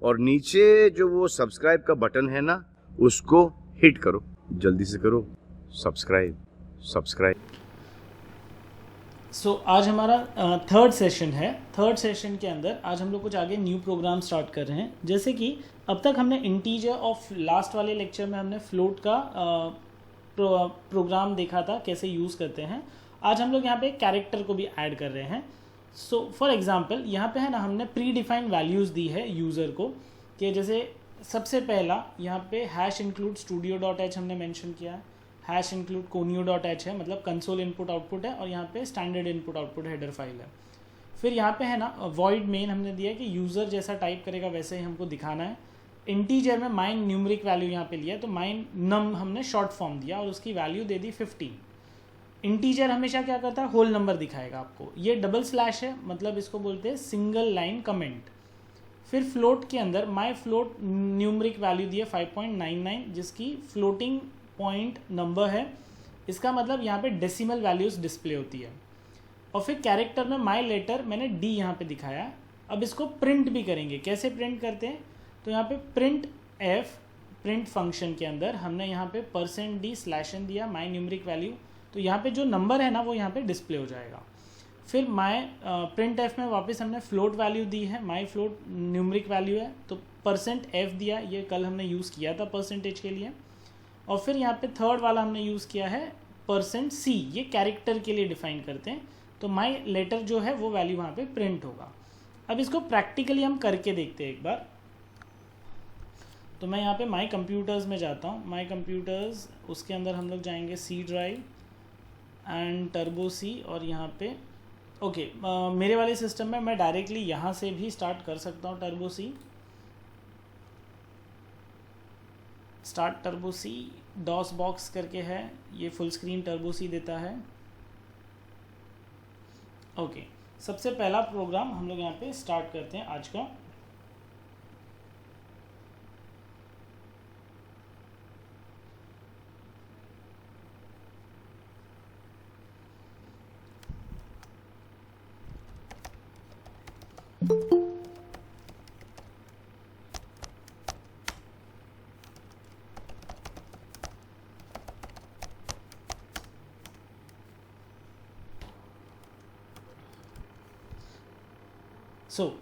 और नीचे जो वो सब्सक्राइब का बटन है ना, उसको हिट करो, जल्दी से करो सब्सक्राइब। आज हमारा थर्ड सेशन है। थर्ड सेशन के अंदर आज हम लोग कुछ आगे न्यू प्रोग्राम स्टार्ट कर रहे हैं। जैसे कि अब तक हमने इंटीजर और लास्ट वाले लेक्चर में हमने फ्लोट का प्रोग्राम देखा था, कैसे यूज़ करते हैं। आज हम लोग यहाँ पे कैरेक्टर को भी ऐड कर रहे हैं। फॉर एग्जांपल यहाँ पे है ना, हमने प्री डिफाइंड वैल्यूज़ दी है यूज़र को, कि जैसे सबसे पहला यहाँ पे हैश इंक्लूड studio.h हमने मेंशन किया है, हैश इंक्लूड conio.h है, मतलब कंसोल इनपुट आउटपुट है, और यहाँ पे standard input output header file है। फिर यहाँ पे है ना वॉइड मेन हमने दिया कि यूज़र जैसा टाइप करेगा वैसे ही हमको दिखाना है। इंटीजर में माइन न्यूमरिक वैल्यू यहाँ पे लिया, तो माइन नम हमने शॉर्ट फॉर्म दिया और उसकी वैल्यू दे दी 15। इंटीजर हमेशा क्या करता है, होल नंबर दिखाएगा आपको। ये डबल स्लैश है, मतलब इसको बोलते हैं सिंगल लाइन कमेंट। फिर फ्लोट के अंदर माई फ्लोट न्यूमरिक वैल्यू दी है 5.99, जिसकी फ्लोटिंग पॉइंट नंबर है। इसका मतलब यहाँ पे डेसिमल वैल्यूज डिस्प्ले होती है। और फिर कैरेक्टर में माई लेटर मैंने डी यहाँ पे दिखाया। अब इसको प्रिंट भी करेंगे। कैसे प्रिंट करते हैं, तो यहाँ पे प्रिंट एफ, प्रिंट फंक्शन के अंदर हमने यहाँ पे %d/n दिया माई न्यूमरिक वैल्यू, तो यहाँ पे जो नंबर है ना वो यहाँ पे डिस्प्ले हो जाएगा। फिर माई प्रिंट एफ में वापस हमने फ्लोट वैल्यू दी है, माई फ्लोट न्यूमरिक वैल्यू है, तो %f दिया, ये कल हमने यूज़ किया था परसेंटेज के लिए। और फिर यहाँ पे थर्ड वाला हमने यूज़ किया है %c, ये कैरेक्टर के लिए डिफाइन करते हैं, तो माई लेटर जो है वो वैल्यू वहाँ पे प्रिंट होगा। अब इसको प्रैक्टिकली हम करके देखते हैं एक बार। तो मैं यहाँ पे माई कंप्यूटर्स में जाता हूँ, माई कंप्यूटर्स, उसके अंदर हम लोग जाएंगे सी ड्राइव एंड टर्बो सी, और यहाँ पे ओके मेरे वाले सिस्टम में मैं डायरेक्टली यहाँ से भी स्टार्ट कर सकता हूँ। टर्बो सी, स्टार्ट टर्बो सी, डॉस बॉक्स करके है, ये फुल स्क्रीन टर्बो सी देता है। ओके, सबसे पहला प्रोग्राम हम लोग यहाँ पे स्टार्ट करते हैं आज का।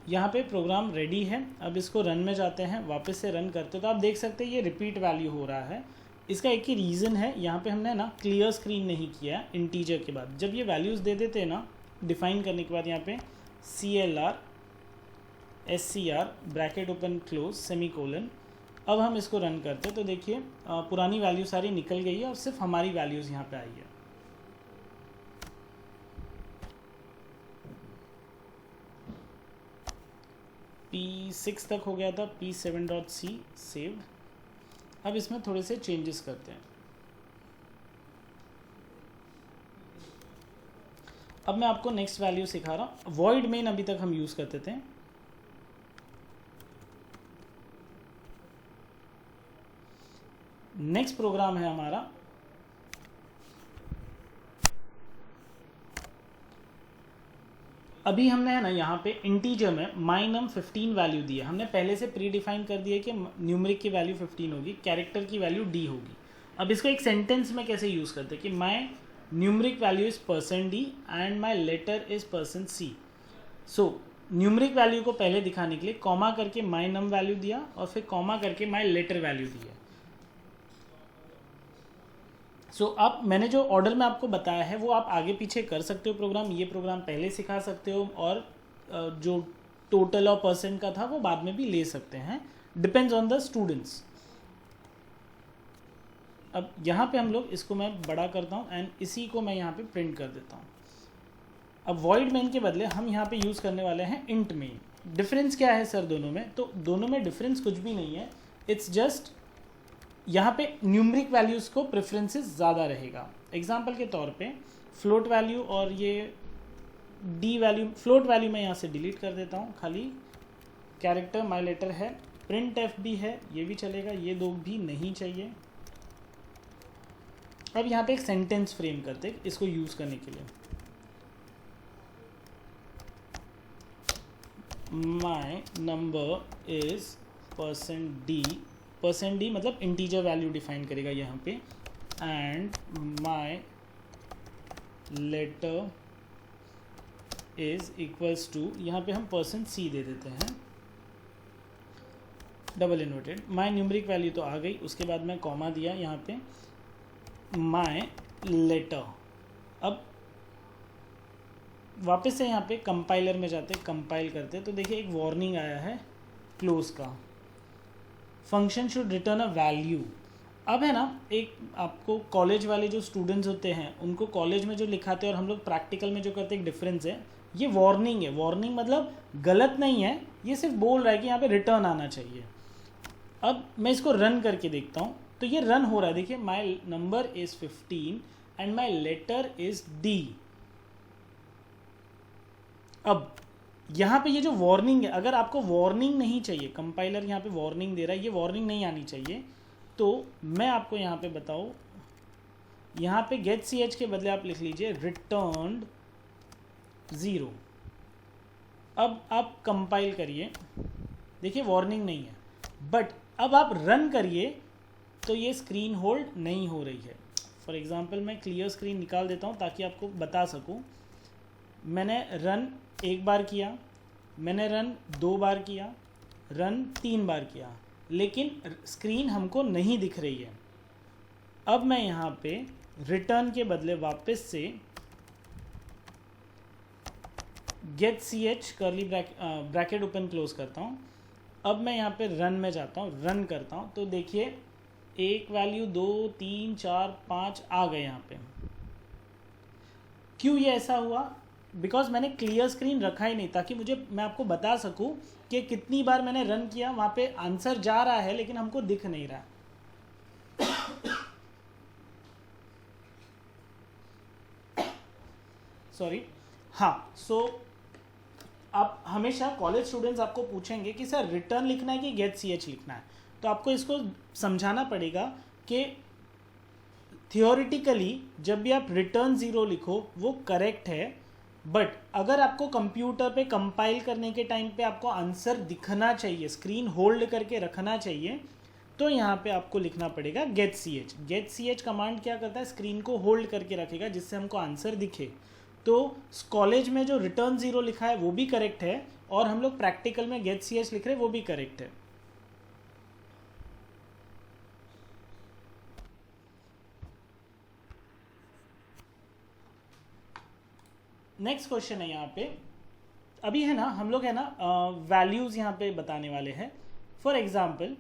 यहाँ पे प्रोग्राम रेडी है। अब इसको रन में जाते हैं, वापस से रन करते हैं, तो आप देख सकते हैं ये रिपीट वैल्यू हो रहा है। इसका एक ही रीज़न है, यहाँ पे हमने ना क्लियर स्क्रीन नहीं किया इंटीजर के बाद। जब ये वैल्यूज़ दे देते हैं ना डिफाइन करने के बाद, यहाँ पे CLR SCR bracket open close semicolon, अब हम इसको रन करते हैं तो देखिए पुरानी वैल्यू सारी निकल गई है और सिर्फ हमारी वैल्यूज़ यहाँ पे आई है। P6 तक हो गया था, P7.c सेव्ड। अब इसमें थोड़े से चेंजेस करते हैं। अब मैं आपको नेक्स्ट वैल्यू सिखा रहा हूँ। वॉइड मेन अभी तक हम यूज़ करते थे। नेक्स्ट प्रोग्राम है हमारा अभी हमने है ना यहाँ पे इंटीजर में माइनम 15 वैल्यू दी है। हमने पहले से प्री डिफाइन कर दिया कि न्यूमरिक की वैल्यू 15 होगी, कैरेक्टर की वैल्यू d होगी। अब इसको एक सेंटेंस में कैसे यूज़ करते हैं कि my numeric value is %d and my letter is %c। So numeric value को पहले दिखाने के लिए कॉमा करके माई नम वैल्यू दिया और फिर कॉमा करके माई लेटर वैल्यू दिया। अब मैंने जो ऑर्डर में आपको बताया है वो आप आगे पीछे कर सकते हो प्रोग्राम। ये प्रोग्राम पहले सिखा सकते हो और जो टोटल और % का था वो बाद में भी ले सकते हैं, डिपेंड्स ऑन द स्टूडेंट्स। अब यहाँ पे हम लोग इसको मैं बड़ा करता हूँ एंड इसी को मैं यहाँ पे प्रिंट कर देता हूँ। अब वॉइड मेन के बदले हम यहाँ पे यूज़ करने वाले हैं इंट मेन। डिफरेंस क्या है सर दोनों में, तो दोनों में डिफरेंस कुछ भी नहीं है, इट्स जस्ट यहाँ पे न्यूमरिक वैल्यूज़ को प्रेफरेंसेस ज़्यादा रहेगा। एग्जांपल के तौर पे फ्लोट वैल्यू और ये डी वैल्यू, फ्लोट वैल्यू मैं यहाँ से डिलीट कर देता हूँ, खाली कैरेक्टर माई लेटर है, प्रिंट एफ भी है, ये भी चलेगा, ये दो भी नहीं चाहिए। अब यहाँ पे एक सेंटेंस फ्रेम करते हैं इसको यूज़ करने के लिए। माई नंबर इज़ %d मतलब इंटीजर वैल्यू डिफाइन करेगा यहाँ पे, and my letter is equals to, यहाँ पे हम %c दे देते हैं, double inverted, my numeric value तो आ गई, उसके बाद मैं कॉमा दिया यहाँ पे, माई लेटर। अब वापस से यहाँ पे कंपाइलर में जाते, कंपाइल करते, तो देखिए एक वार्निंग आया है क्लोज का, function should return a value. अब है ना, एक आपको कॉलेज वाले जो स्टूडेंट्स होते हैं उनको कॉलेज में जो लिखाते हैं और हम लोग प्रैक्टिकल में जो करते हैं एक डिफरेंस है, ये वार्निंग है। वार्निंग मतलब गलत नहीं है, ये सिर्फ बोल रहा है कि यहाँ पे रिटर्न आना चाहिए। अब मैं इसको रन करके देखता हूँ, तो ये रन हो रहा है, देखिए my number is 15 and my letter is D। अब यहाँ पे ये जो वार्निंग है, अगर आपको वार्निंग नहीं चाहिए, कंपाइलर यहाँ पे वार्निंग दे रहा है, ये वार्निंग नहीं आनी चाहिए, तो मैं आपको यहाँ पे बताऊँ, यहाँ पे गेट ch के बदले आप लिख लीजिए रिटर्न 0। अब आप कंपाइल करिए, देखिए वार्निंग नहीं है, बट अब आप रन करिए तो ये स्क्रीन होल्ड नहीं हो रही है। फॉर एग्जांपल मैं क्लियर स्क्रीन निकाल देता हूँ ताकि आपको बता सकूँ। मैंने रन 1 बार किया, मैंने रन 2 बार किया, रन 3 बार किया, लेकिन स्क्रीन हमको नहीं दिख रही है। अब मैं यहाँ पे रिटर्न के बदले वापस से get ch curly bracket open close करता हूँ। अब मैं यहाँ पे रन में जाता हूँ, रन करता हूँ, तो देखिए एक वैल्यू 2 3 4 5 आ गए यहाँ पे। क्यों ये ऐसा हुआ? बिकॉज मैंने क्लियर स्क्रीन रखा ही नहीं, ताकि मैं आपको बता सकूँ कि कितनी बार मैंने रन किया, वहाँ पे आंसर जा रहा है लेकिन हमको दिख नहीं रहा। सॉरी। हाँ, सो आप हमेशा कॉलेज स्टूडेंट्स आपको पूछेंगे कि सर रिटर्न लिखना है कि गेट ch लिखना है, तो आपको इसको समझाना पड़ेगा कि थियोरिटिकली जब भी आप रिटर्न 0 लिखो वो करेक्ट है, बट अगर आपको कंप्यूटर पे कंपाइल करने के टाइम पे आपको आंसर दिखना चाहिए, स्क्रीन होल्ड करके रखना चाहिए, तो यहाँ पे आपको लिखना पड़ेगा get ch। Get ch command क्या करता है, स्क्रीन को होल्ड करके रखेगा जिससे हमको आंसर दिखे। तो कॉलेज में जो रिटर्न 0 लिखा है वो भी करेक्ट है, और हम लोग प्रैक्टिकल में गेट ch लिख रहे हैं वो भी करेक्ट है। नेक्स्ट क्वेश्चन है यहाँ पे, अभी है ना हम लोग है ना वैल्यूज यहाँ पे बताने वाले हैं। For example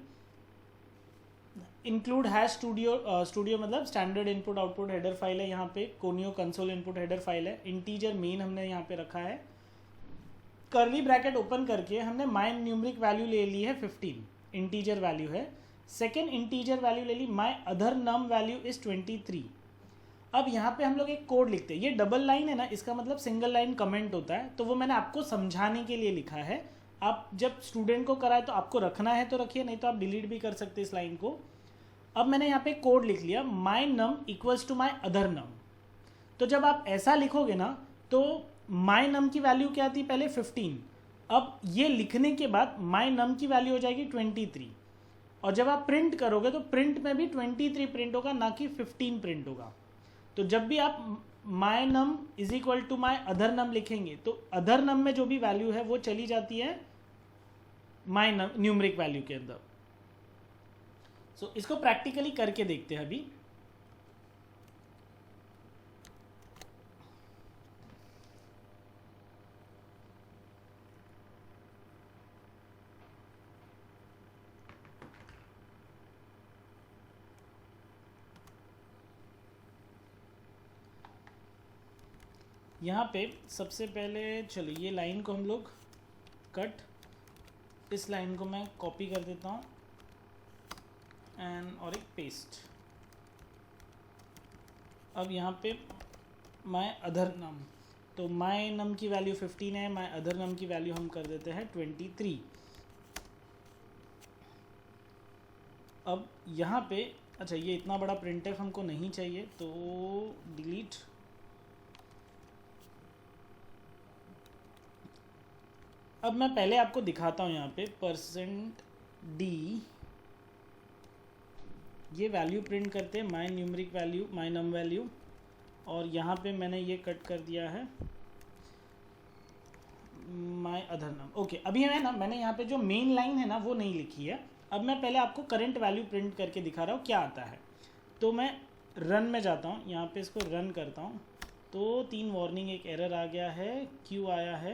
include hash studio मतलब standard input output header file है, यहाँ पे conio console input header file है, इंटीजर मेन हमने यहाँ पे रखा है, कर्ली ब्रैकेट ओपन करके हमने माई न्यूमरिक वैल्यू ले ली है 15, इंटीजर वैल्यू है। सेकेंड इंटीजर वैल्यू ले ली, my other num value is 23। अब यहाँ पे हम लोग एक कोड लिखते हैं, ये डबल लाइन है ना, इसका मतलब सिंगल लाइन कमेंट होता है, तो वो मैंने आपको समझाने के लिए लिखा है। आप जब स्टूडेंट को कराए तो आपको रखना है तो रखिए, नहीं तो आप डिलीट भी कर सकते इस लाइन को। अब मैंने यहाँ पे कोड लिख लिया, माई नम इक्वल्स टू माई अदर नम। तो जब आप ऐसा लिखोगे ना, तो माई नम की वैल्यू क्या थी पहले 15, अब ये लिखने के बाद माई नम की वैल्यू हो जाएगी 23, और जब आप प्रिंट करोगे तो प्रिंट में भी 23 प्रिंट होगा, ना कि 15 प्रिंट होगा। तो जब भी आप my num is equal to my other num लिखेंगे तो अदर नम में जो भी वैल्यू है वो चली जाती है माई नम न्यूमरिक वैल्यू के अंदर। सो इसको प्रैक्टिकली करके देखते हैं अभी। यहाँ पे सबसे पहले चलो ये लाइन को हम लोग कट, इस लाइन को मैं कॉपी कर देता हूँ एंड और एक पेस्ट। अब यहाँ पे माई अदर नम, तो माई नम की वैल्यू 15 है, माई अदर नम की वैल्यू हम कर देते हैं 23। अब यहाँ पे अच्छा ये इतना बड़ा प्रिंटफ हमको नहीं चाहिए तो डिलीट। अब मैं पहले आपको दिखाता हूँ यहाँ पे %d डी, ये वैल्यू प्रिंट करते हैं माई न्यूमरिक वैल्यू, माई नम वैल्यू, और यहाँ पे मैंने ये कट कर दिया है माई अदर नम। ओके, अभी है ना मैंने यहाँ पे जो मेन लाइन है ना वो नहीं लिखी है। अब मैं पहले आपको करंट वैल्यू प्रिंट करके दिखा रहा हूँ क्या आता है। तो मैं रन में जाता हूँ, यहाँ पे इसको रन करता हूँ, तो 3 वार्निंग, एक एरर आ गया है, क्यों आया है,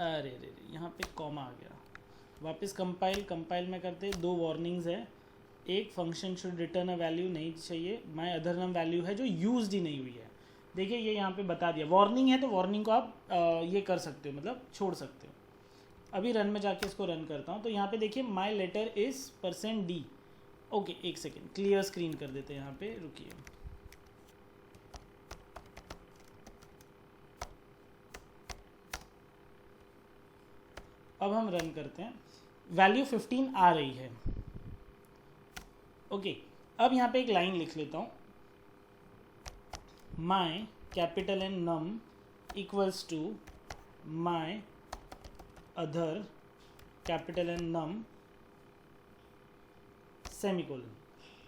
अरे रे यहाँ पे कॉमा आ गया। वापस कंपाइल में करते 2 वार्निंग्स है, एक function should return a value नहीं चाहिए, माई अदर नम वैल्यू है जो यूज्ड ही नहीं हुई है। देखिए ये यहाँ पे बता दिया, वार्निंग है तो वार्निंग को आप ये कर सकते हो, मतलब छोड़ सकते हो। अभी रन में जाके इसको रन करता हूँ, तो यहाँ पे देखिए my letter is %d। Okay, एक सेकेंड, क्लियर स्क्रीन कर देते हैं यहाँ पे, रुकिए। अब हम रन करते हैं, वैल्यू 15 आ रही है। ओके, अब यहाँ पे एक लाइन लिख लेता हूँ, my capital N num equals to my other capital N num semicolon.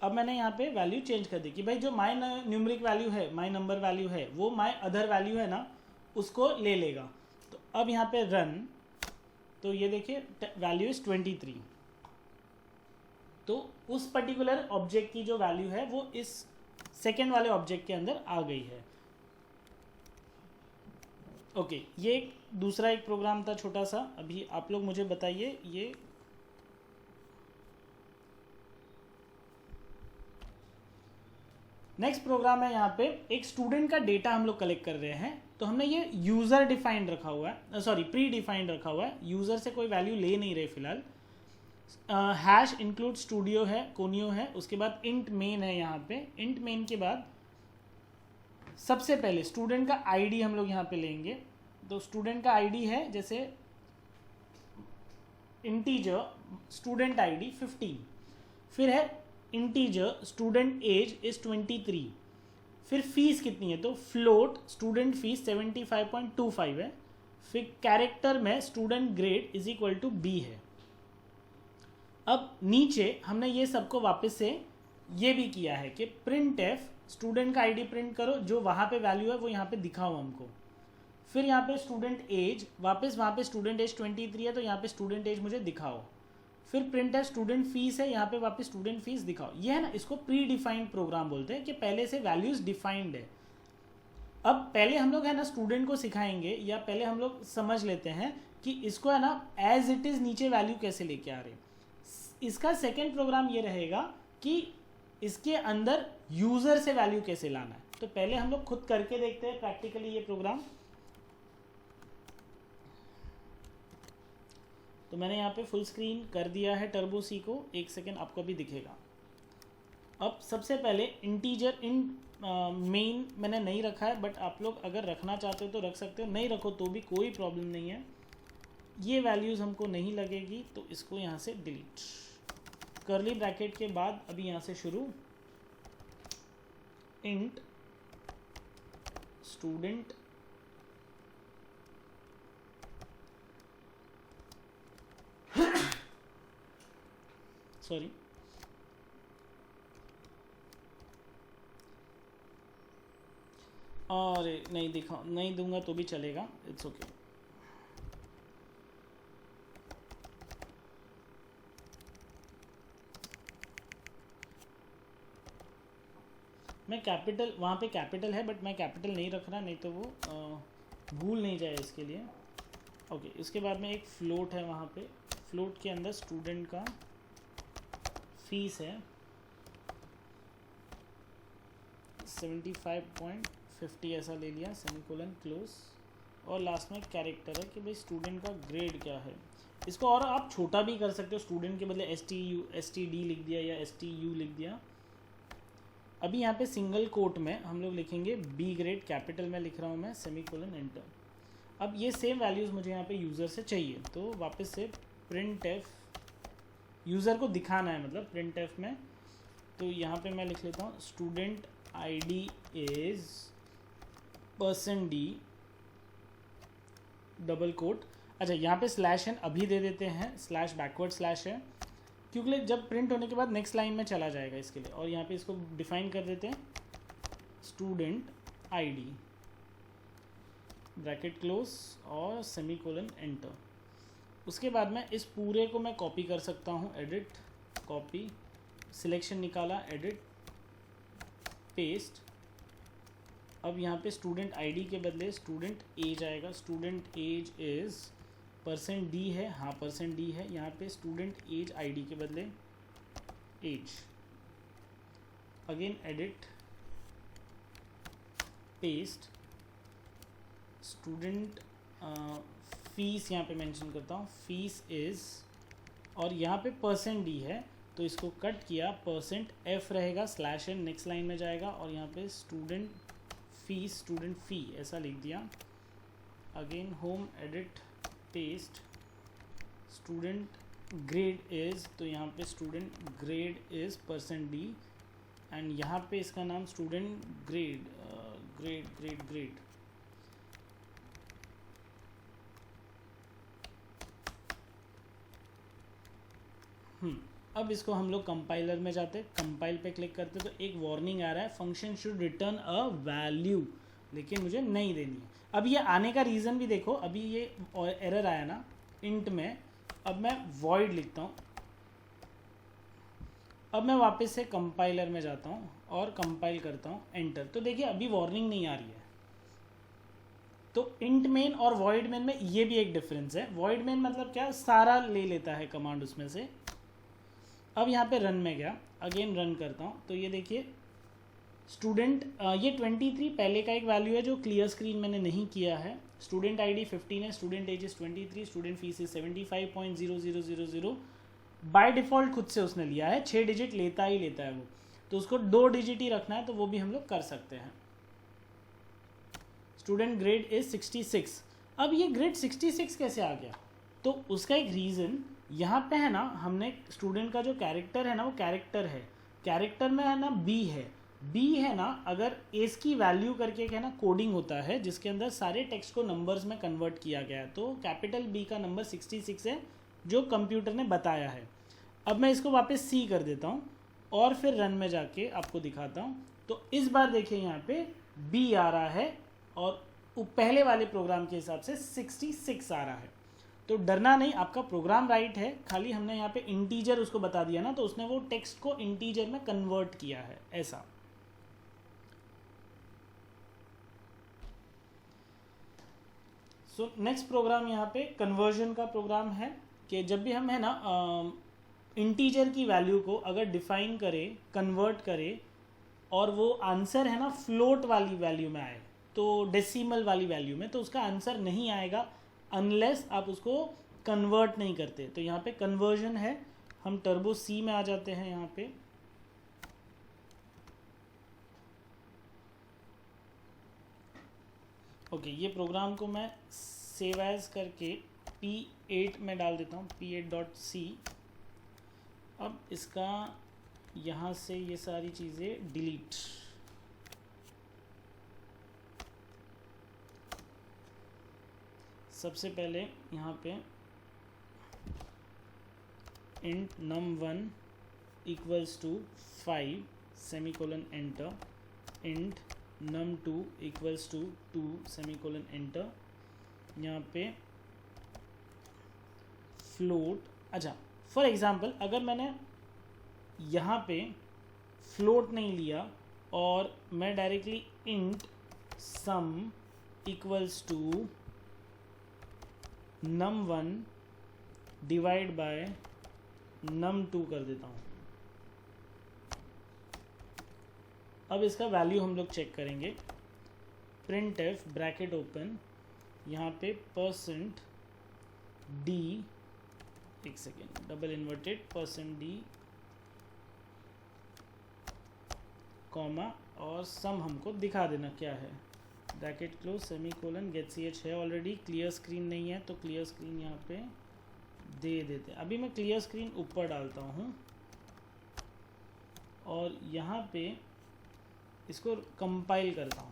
अब मैंने यहाँ पे वैल्यू चेंज कर दी कि भाई जो माई न्यूमरिक वैल्यू है, माई नंबर वैल्यू है, वो माई अदर वैल्यू है ना, उसको ले लेगा। तो अब यहाँ पे रन, तो ये देखिए वैल्यू इज 23। तो उस पर्टिकुलर ऑब्जेक्ट की जो वैल्यू है वो इस सेकेंड वाले ऑब्जेक्ट के अंदर आ गई है। ओके, ये दूसरा एक प्रोग्राम था छोटा सा। अभी आप लोग मुझे बताइए, ये नेक्स्ट प्रोग्राम है। यहाँ पे एक स्टूडेंट का डेटा हम लोग कलेक्ट कर रहे हैं, तो हमने ये यूज़र डिफाइंड रखा हुआ है, सॉरी प्री डिफाइंड रखा हुआ है, यूज़र से कोई वैल्यू ले नहीं रहे फिलहाल। हैश इंक्लूड स्टूडियो है, कोनियो है, उसके बाद इंट मेन है। यहाँ पे इंट मेन के बाद सबसे पहले स्टूडेंट का आईडी हम लोग यहाँ पे लेंगे। तो स्टूडेंट का आईडी है जैसे इंटीजर स्टूडेंट आईडी 15, फिर है इंटीजर स्टूडेंट एज इज 23, फिर फीस कितनी है, तो फ्लोट स्टूडेंट फीस 75.25 है, फिर कैरेक्टर में student grade is equal to B है। अब नीचे हमने ये सबको वापस से ये भी किया है कि प्रिंट एफ स्टूडेंट का आईडी प्रिंट करो, जो वहाँ पे वैल्यू है वो यहाँ पे दिखाओ हमको। फिर यहाँ पे स्टूडेंट एज, वापस वहाँ पे स्टूडेंट एज 23 है, तो यहाँ पे स्टूडेंट एज मुझे दिखाओ। फिर प्रिंट एफ स्टूडेंट फीस है, यहाँ पे वापस स्टूडेंट फीस दिखाओ। ये है ना, इसको प्री डिफाइंड प्रोग्राम बोलते हैं कि पहले से वैल्यूज डिफाइंड है। अब पहले हम लोग है ना स्टूडेंट को सिखाएंगे, या पहले हम लोग समझ लेते हैं कि इसको है ना एज इट इज़ नीचे वैल्यू कैसे लेके आ रहे। इसका सेकेंड प्रोग्राम ये रहेगा कि इसके अंदर यूज़र से वैल्यू कैसे लाना है। तो पहले हम लोग खुद करके देखते हैं प्रैक्टिकली ये प्रोग्राम। तो मैंने यहाँ पे फुल स्क्रीन कर दिया है टर्बो सी को, एक सेकेंड आपको भी दिखेगा। अब सबसे पहले इंटीजर इन मेन मैंने नहीं रखा है, बट आप लोग अगर रखना चाहते हो तो रख सकते हो, नहीं रखो तो भी कोई प्रॉब्लम नहीं है। ये वैल्यूज़ हमको नहीं लगेगी तो इसको यहाँ से डिलीट। कर्ली ब्रैकेट के बाद अभी यहाँ से शुरू, इंट स्टूडेंट सॉरी और नहीं दिखा, नहीं दूंगा तो भी चलेगा, इट्स ओके। मैं कैपिटल, वहाँ पे कैपिटल है बट मैं कैपिटल नहीं रख रहा, नहीं तो वो भूल नहीं जाए इसके लिए। ओके, इसके बाद में एक फ्लोट है, वहाँ पे फ्लोट के अंदर स्टूडेंट का फीस है 75.50 ऐसा ले लिया, सेमीकोलन क्लोज, और लास्ट में कैरेक्टर है कि भाई स्टूडेंट का ग्रेड क्या है। इसको और आप छोटा भी कर सकते हो, स्टूडेंट के बदले STD लिख दिया या STU लिख दिया। अभी यहाँ पे सिंगल कोट में हम लोग लिखेंगे बी ग्रेड, कैपिटल में लिख रहा हूँ मैं, सेमीकोलन एंटर। अब ये सेम वैल्यूज़ मुझे यहाँ पे यूज़र से चाहिए, तो वापस से प्रिंट एफ, यूज़र को दिखाना है मतलब प्रिंट एफ में। तो यहाँ पे मैं लिख लेता हूँ student ID is %d double quote. अच्छा, यहाँ पे स्लैश एन अभी दे देते हैं, स्लैश बैकवर्ड स्लैश है, क्योंकि जब प्रिंट होने के बाद नेक्स्ट लाइन में चला जाएगा इसके लिए। और यहाँ पे इसको डिफाइन कर देते हैं स्टूडेंट आईडी, ब्रैकेट क्लोज और सेमीकोलन एंटर। उसके बाद में इस पूरे को मैं कॉपी कर सकता हूँ, एडिट, कॉपी, सिलेक्शन निकाला, एडिट, पेस्ट। अब यहाँ पे स्टूडेंट आईडी के बदले स्टूडेंट एज आएगा। स्टूडेंट एज इज़ %d है, हाँ %d है। यहाँ पे स्टूडेंट एज आईडी के बदले age, again edit, paste, student fees यहाँ पे मेंशन करता हूँ, फीस इज़, और यहाँ पे %d है तो इसको कट किया, %f रहेगा, स्लैश एन नेक्स्ट लाइन में जाएगा और यहाँ पे स्टूडेंट फीस, स्टूडेंट फ़ी ऐसा लिख दिया। Again home, edit, paste, student grade is, तो यहाँ पे student grade is %d and यहाँ पे इसका नाम student grade, grade grade grade. अब इसको हम लोग कंपाइलर में जाते, कंपाइल पे क्लिक करते तो एक वार्निंग आ रहा है, function should return a value, लेकिन मुझे नहीं देनी है। अब ये आने का रीज़न भी देखो, अभी ये एरर आया ना इंट में, अब मैं वॉइड लिखता हूँ। अब मैं वापस से कंपाइलर में जाता हूँ और कंपाइल करता हूँ, एंटर। तो देखिए अभी वार्निंग नहीं आ रही है। तो इंट मेन और वॉइड मेन में ये भी एक डिफरेंस है। वॉइड मेन मतलब क्या, सारा ले लेता है कमांड उसमें से। अब यहाँ पे रन में गया, अगेन रन करता हूँ तो ये देखिए स्टूडेंट, ये 23 पहले का एक वैल्यू है जो क्लियर स्क्रीन मैंने नहीं किया है। स्टूडेंट आईडी 15 है, student age is 23, student fees is 75.0000। By default खुद से उसने लिया है, 6 डिजिट लेता ही लेता है वो, तो उसको 2 डिजिट ही रखना है, तो वो भी हम लोग कर सकते हैं। Student grade is 66। अब ये ग्रेड 66 कैसे आ गया, तो उसका एक रीज़न यहाँ पे है ना, हमने स्टूडेंट का जो कैरेक्टर है ना, वो कैरेक्टर है, कैरेक्टर में है ना बी है ना, अगर एस की वैल्यू करके है ना कोडिंग होता है जिसके अंदर सारे टेक्स्ट को नंबर्स में कन्वर्ट किया गया है, तो कैपिटल बी का नंबर 66 है जो कंप्यूटर ने बताया है। अब मैं इसको वापस सी कर देता हूँ और फिर रन में जाके आपको दिखाता हूँ। तो इस बार देखिए यहाँ पे बी आ रहा है और पहले वाले प्रोग्राम के हिसाब से 66 आ रहा है। तो डरना नहीं, आपका प्रोग्राम राइट है, खाली हमने यहाँ पे इंटीजर उसको बता दिया ना, तो उसने वो टेक्स्ट को इंटीजर में कन्वर्ट किया है ऐसा। सो नेक्स्ट प्रोग्राम यहाँ पे कन्वर्जन का प्रोग्राम है कि जब भी हम है ना इंटीजर की वैल्यू को अगर डिफाइन करें, कन्वर्ट करें और वो आंसर है ना फ्लोट वाली वैल्यू में आए, तो डेसिमल वाली वैल्यू में, तो उसका आंसर नहीं आएगा अनलेस आप उसको कन्वर्ट नहीं करते। तो यहाँ पे कन्वर्जन है, हम टर्बो सी में आ जाते हैं यहाँ पे। ओके, ये प्रोग्राम को मैं सेव एज करके P8 में डाल देता हूँ, P8.c। अब इसका यहाँ से ये सारी चीज़ें डिलीट। सबसे पहले यहाँ पे int num1 equals to 5 semicolon enter, int num2 equals to 2 semicolon enter. यहाँ पे फ्लोट, अच्छा फॉर एग्जांपल अगर मैंने यहाँ पे फ्लोट नहीं लिया और मैं directly int sum equals to num1 divide by num2 कर देता हूँ। अब इसका वैल्यू हम लोग चेक करेंगे। printf ब्रैकेट ओपन, यहाँ पे %d, एक second, double inverted %d comma और सम हमको दिखा देना क्या है, bracket close, semicolon, get ch है ऑलरेडी, क्लियर स्क्रीन नहीं है तो क्लियर स्क्रीन यहाँ पे दे देते हैं। अभी मैं क्लियर स्क्रीन ऊपर डालता हूँ और यहाँ पे इसको कंपाइल करता हूँ।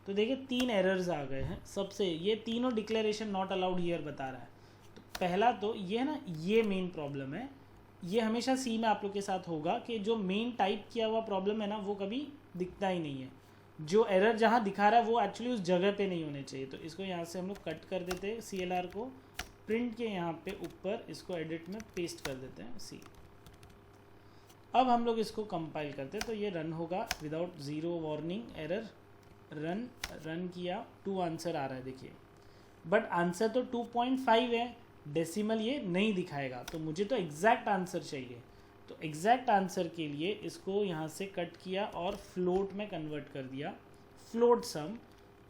तो देखिए 3 एरर्स आ गए हैं। सबसे ये तीनों डिक्लेरेशन नॉट अलाउड हियर बता रहा है। तो पहला तो ये है ना, ये मेन प्रॉब्लम है। ये हमेशा सी में आप लोग के साथ होगा कि जो मेन टाइप किया हुआ प्रॉब्लम है ना वो कभी दिखता ही नहीं है। जो एरर जहाँ दिखा रहा है वो एक्चुअली उस जगह पे नहीं होने चाहिए। तो इसको यहाँ से हम लोग कट कर देते हैं, CLR को प्रिंट के यहाँ पे ऊपर इसको एडिट में पेस्ट कर देते हैं सी। अब हम लोग इसको कंपाइल करते हैं तो ये रन होगा without zero warning error. Run किया, 2 आंसर आ रहा है देखिए, बट आंसर तो 2.5 है, डेसिमल ये नहीं दिखाएगा। तो मुझे तो एग्जैक्ट आंसर चाहिए। तो एग्जैक्ट आंसर के लिए इसको यहाँ से कट किया और फ्लोट में कन्वर्ट कर दिया, फ्लोट सम।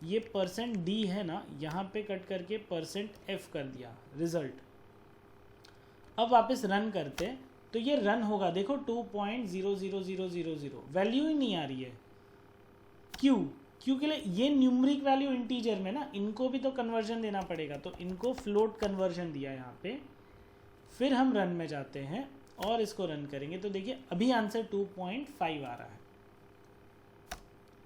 ये %d है ना, यहाँ पे कट करके %f कर दिया रिजल्ट। अब वापस रन करते तो ये रन होगा, देखो 2.00000 वैल्यू ही नहीं आ रही है। क्यों के लिए? ये न्यूमरिक वैल्यू इंटीजर में ना, इनको भी तो कन्वर्जन देना पड़ेगा, तो इनको फ्लोट कन्वर्जन दिया यहाँ पे। फिर हम रन में जाते हैं और इसको रन करेंगे तो देखिए अभी आंसर 2.5 आ रहा है।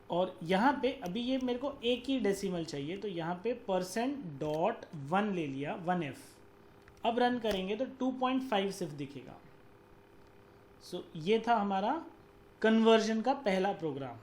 और यहाँ पे अभी ये मेरे को एक ही डेसिमल चाहिए, तो यहाँ पे %.1 ले लिया, 1f। अब रन करेंगे तो 2.5 सिर्फ दिखेगा। सो ये था हमारा कन्वर्जन का पहला प्रोग्राम।